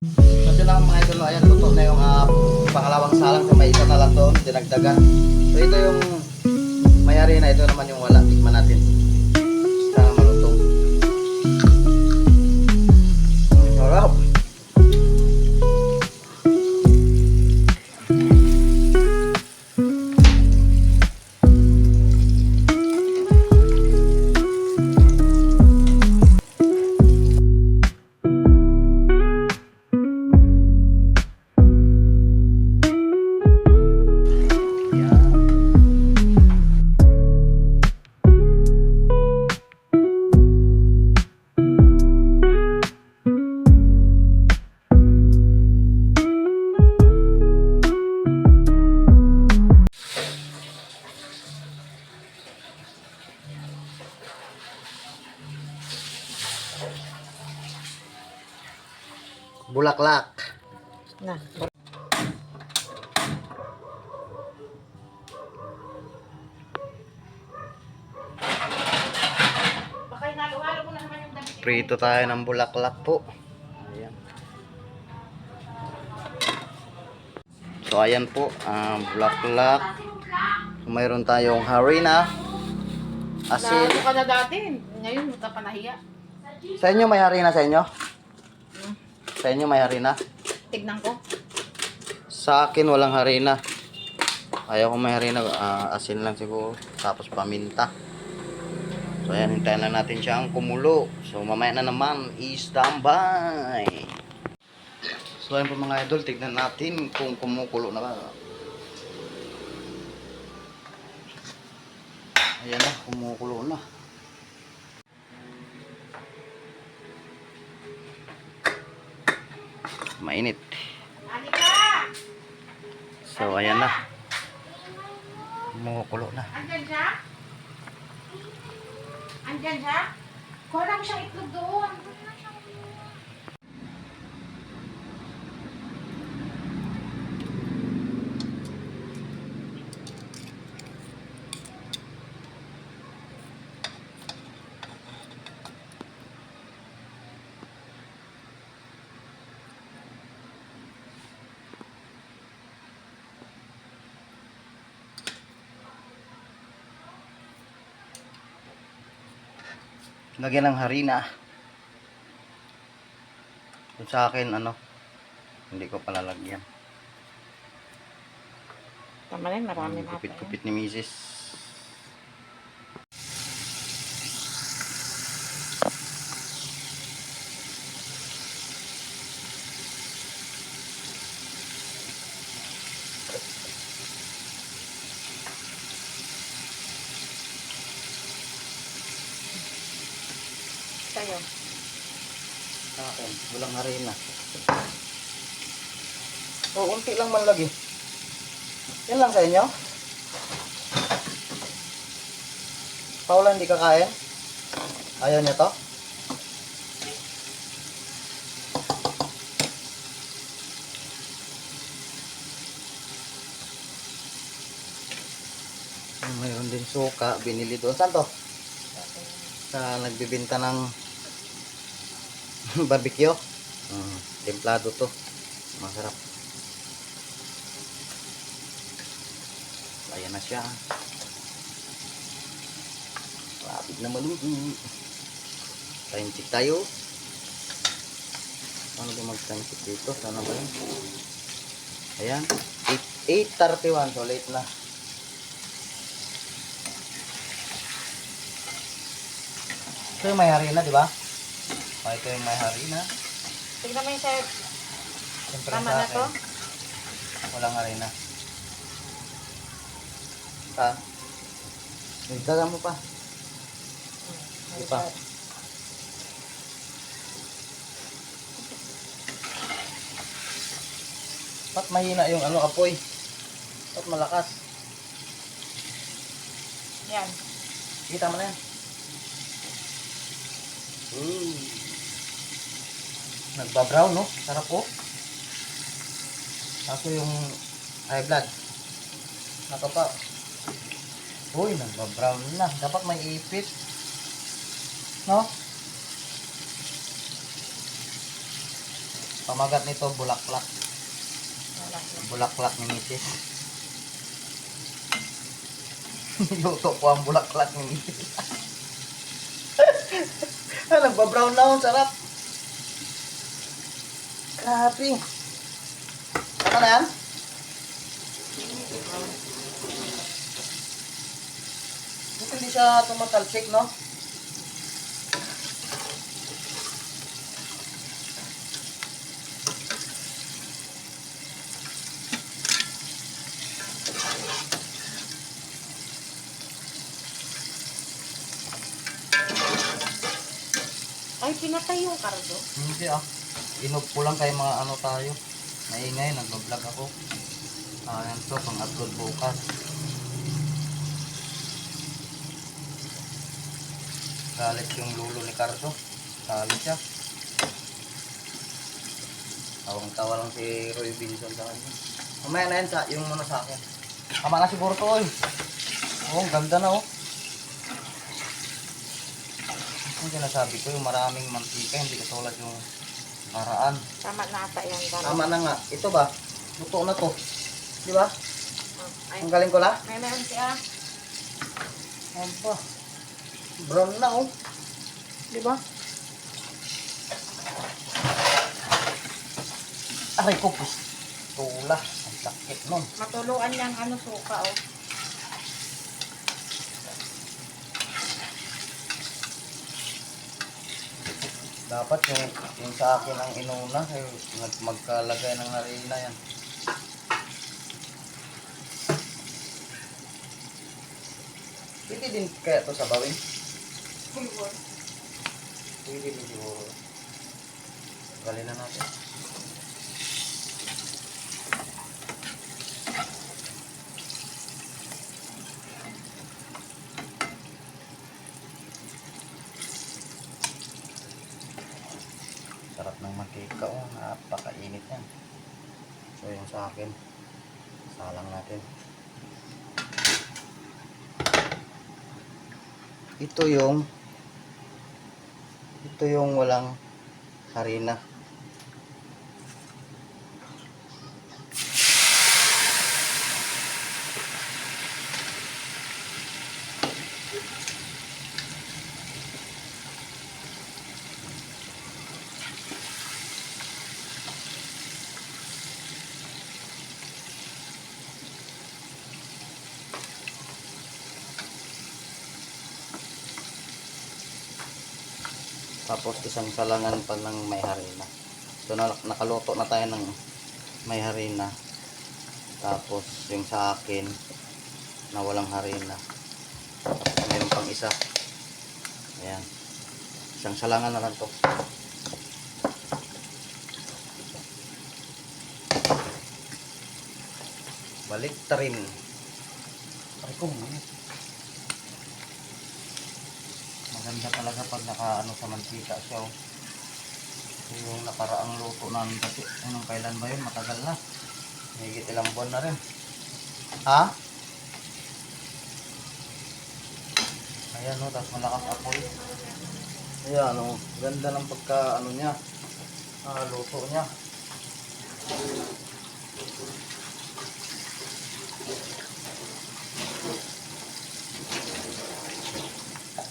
Kasi lang mga idol, ayan, luto na yung pangalawang salang. So may isa na lang doon, dinagdagan. So ito yung mayari na, ito naman yung wala. Tikman natin. Sana malutong. Sarap. Bulaklak. Na. Baka inalo-halo mo na naman yung damit. Prito tayo ng bulaklak po. Ayan. So ayan po, bulaklak. So, mayroon tayong harina, asin. Naano ka na dati. Ngayon, hindi ka pa nahiya. Sa inyo may harina sa inyo? Sa inyo may harina? Tignan ko. Sa akin walang harina. Ayaw ko may harina, asin lang siguro. Tapos paminta. So ayan, hintayin lang natin siyang kumulo. So mamaya na naman, i-standby. So ayan po mga idol, tignan natin kung kumukulo na ba. Ayan na, kumukulo na. Mainit. So ayan na. Kumukulo na. Andyan siya? Andyan siya? Kuha lang siyang itlog doon. Lagyan ng harina. Kung sa akin, hindi ko palalagyan. Tama na yun, marami na. Kupit-kupit ni Mrs. Sa'yo. Sa akin, walang harina. O, unti lang man lagi. Yan lang sa inyo? Paula, hindi kakain? Ayaw niya to? Mayroon din suka, binili doon. Saan to? Sa nagbibinta ng barbecue. Templado to. Masarap. Ayan na siya. Lapit na maluto. Time check tayo. Ano ba mag-time check dito? Sana ba yun? Ayan. 8:31. So late na. Ito yung may harina, di ba? Ito yung may harina. Tignan mo yung sa'yo. Siyempre Tama sa na akin, to? walang harina. Ha? Dagan mo pa. Di pa. Ba't mahina yung apoy? Ba't malakas? Yan. Kita mo na yan. Nagbabrown, no? Sarap po. Kaso yung high blood. Nakapa. Uy, nagbabrown na. Dapat may ipit. No? Pamagat nito, bulaklak. Wala na. Bulaklak ni Mrs. Niluto ko ang bulaklak ni Mrs. Nagbabrown na ako, sarap. Grabe. Ano na yan? Hindi siya tumatalsik, no? Ay, pinatay yung kardo. Hindi ah. Inog ko lang kay mga ano tayo. Maingay, nag-vlog ako. Yan to, pang-upload bukas. Galit yung lulo ni Cardo. Galit siya. Tawang-tawa lang si Roy Vinson sa kanya. Mamaya na yan, yung muna sa akin. Tama na siguro to, oy. Oh, ang ganda na, oh. Yung sinasabi ko, yung maraming mantika, hindi katulad yung karaan. Tama na ata yan. Tama na nga. Ito ba? Luto na to. Di ba? Ay, Ang galing ko la? may meron siya. Aba. Brown na, oh. Di ba? Aray ko, tula. Ang sakit nun. Matuluan niyang ano, suka, oh. Dapat yung sa akin ang inuna, magkalagay ng harina yan. Pwede din kaya to sabawin? Pwede din siguro. Galin na natin. Sarap ng mantika, oh, napakainit yan. So yung sa akin, salang natin. Ito yung walang harina. Tapos isang salangan pa ng may harina. So nakaluto na tayo ng may harina. Tapos yung sa akin na walang harina. Mayroon pang isa. Ayan. Isang salangan na lang to. Balik tarim. Ay ko, maganda talaga pag nakaano sa mantika siya, oh. Yung nakaraang luto namin kasi anong kailan ba yun, matagal na, higit ilang buwan na rin. Ha? Ayan, oh, tapos malakas apoy. Ayan, oh, ganda ng pagka ano niya, luto niya.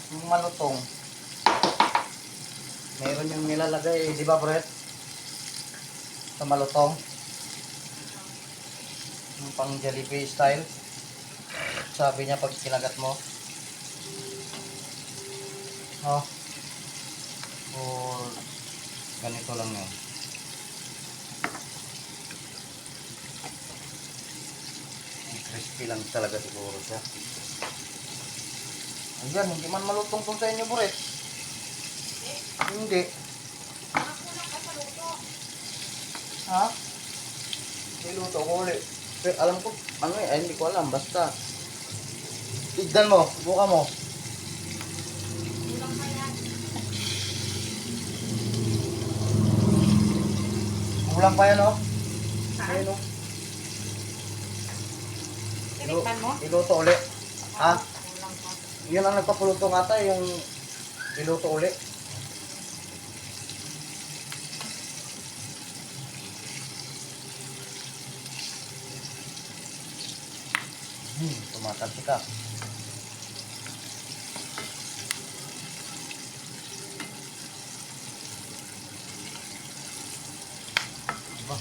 Yung malutong, meron yung nilalagay, di ba, Brett? Sa malutong, yung pang Jollibee style. Sabi niya pag kinagat mo, oh, or ganito lang yun. Crispy lang talaga siguro siya. Ayan, hindi man malutong kung sa inyo, Brett. Hindi. Ha? Niluto ko ulit. Pero alam ko, ano eh, ay, hindi ko alam. Basta. Tignan mo, buka mo. Kulang pa yan, oh. Ayan, oh. Tinikman mo? Iluto ulit. Ha? Kulang pa. Yun ang nagpapuluto nga tayo, yung iluto ulit. Tumatalsik ka. Diba?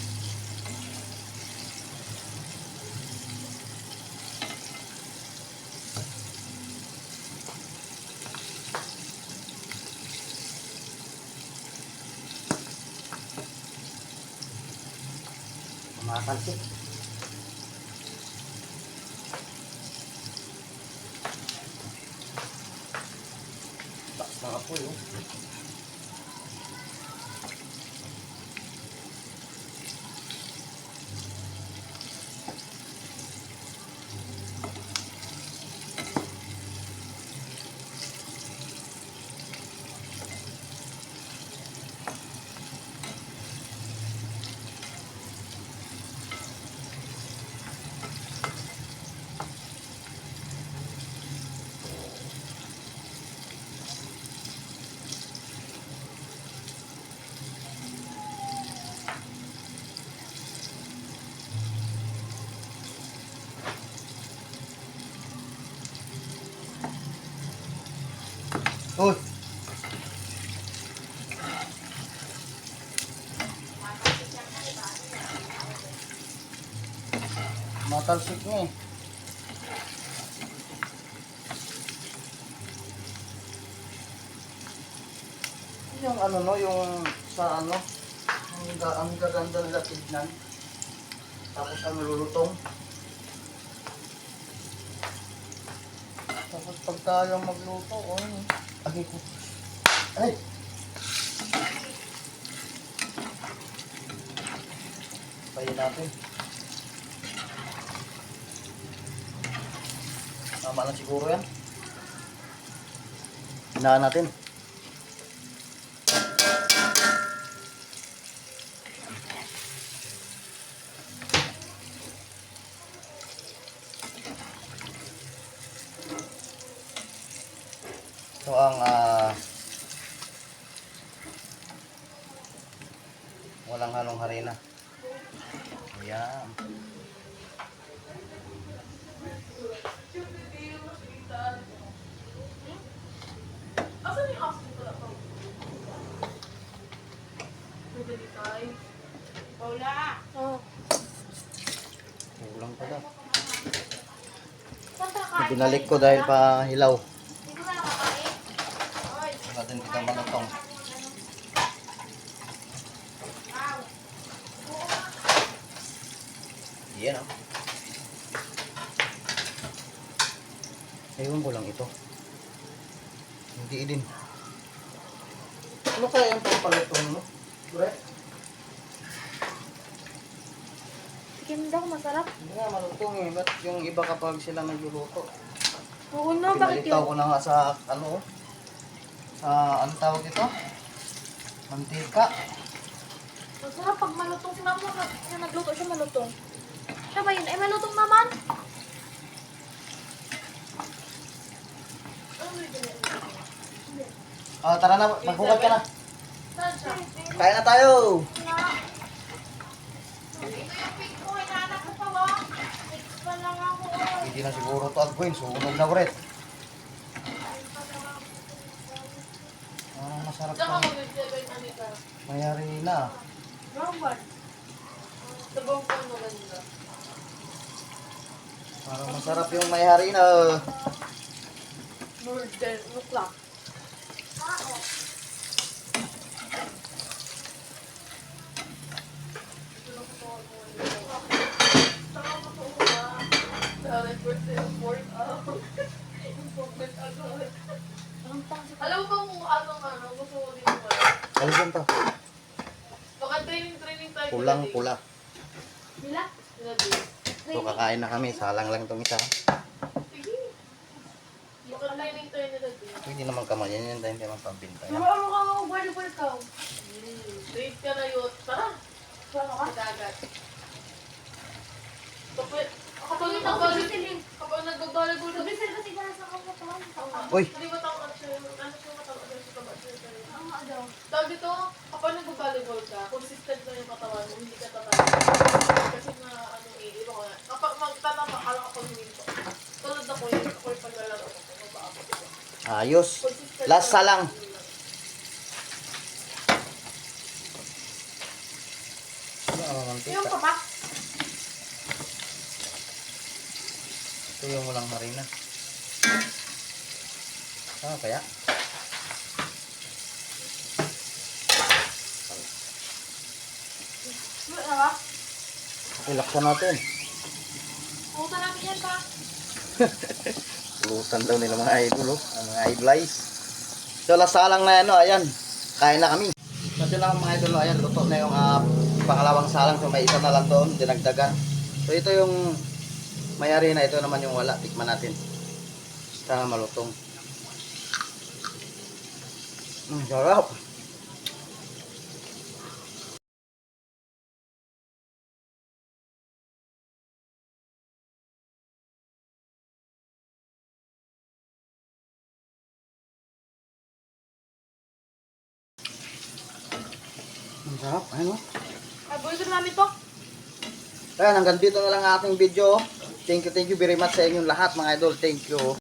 Tumatalsik. Taas ng apoy, oh. Uy! Matalsik niya eh. Yung ano no, yung sa ano, ang gaganda nila tignan. Tapos ang lulutong. Tapos pag tayong magluto, oh. Ay, ay! Payin natin. Tama na siguro yan. Hinaan natin. Ito ang walang halong harina. Ayan. Asan yung asin ko lang? Pwede di tayo. Paula! Oo. Kulang pala. Saan ka kain? Binalik ko dahil pa hilaw. Hindi ko na nakakain. Oy! Saka din kita malutong. Yan oh. Ewan ko lang ito. Hindi din. Ano kaya yung pampalutong mo? Bre? Chicken daw, masarap. Hindi nga malutong eh. Ba't yung iba kapag sila nagluluto? Oo no, bakit Pinalitaw yun? ko na nga sa ano, sa ano tawag ito? Mantika. Masarap pag malutong. Si mama na nagluto siya malutong. Siya ba yun? Ay, malutong naman. Tara na, magbukad ka na. Saan siya? Kain na tayo. Ito yung pig ko. Hinahanap ko pa ba? Pig pa lang ako. Hindi na siguro to agwin. Sunog na ulit. Masarap Saan ka pa. mag-7 Anika? Mayari na. Roman. Sabong ko maganda. Parang masarap yung mayari na. More than o'clock. Alam mo ba kung ano, gusto ko din mo? Alisan to. Baka training tayo. Pulang pula. Nila? Nila din. So kakain na kami. Salang lang itong isa. Sige. Baka training tayo nila din. Pwede naman kamay yan. Dahil hindi naman pambinta yan. Ano ka nga, volleyball ka? Trade ka na yun. Tara. Sama ka? Dagat. Kapag nagbabalagol ka. Bisil kasi para sa kapatawan. Uy! Hindi matangkad siya. Ano siya matangkad siya sa kaba siya. Tawag dito, kapag nagbabalagol ka, consistent na yung katawan mo, hindi ka tatalo. Kasi na, ano eh, iba ko na. Kapag magtatama ka lang kapag huminto. Ayos. Consistent Lasa lang. Yung pa ba? Ito yung walang harina. Kaya? Ano ba? Ilaksan natin. Pumunta natin yan pa. Pulutan daw nila mga idol, oh. Ang mga idolize. So, lasalang na yan, oh. Ayan. Kain na kami. So, ito lang mga idol, oh. Ayan, luto na yung pangalawang salang. So, may isa na lang doon, dinagdagan. So, ito yung may harina. Ito naman yung wala. Tikman natin. Sana malutong. Sarap. Ang sarap. Ayun, oh. Ay, buhay ko namin to. Ayan, hanggang dito na lang ang ating video. Thank you very much sa inyong lahat mga idol. Thank you.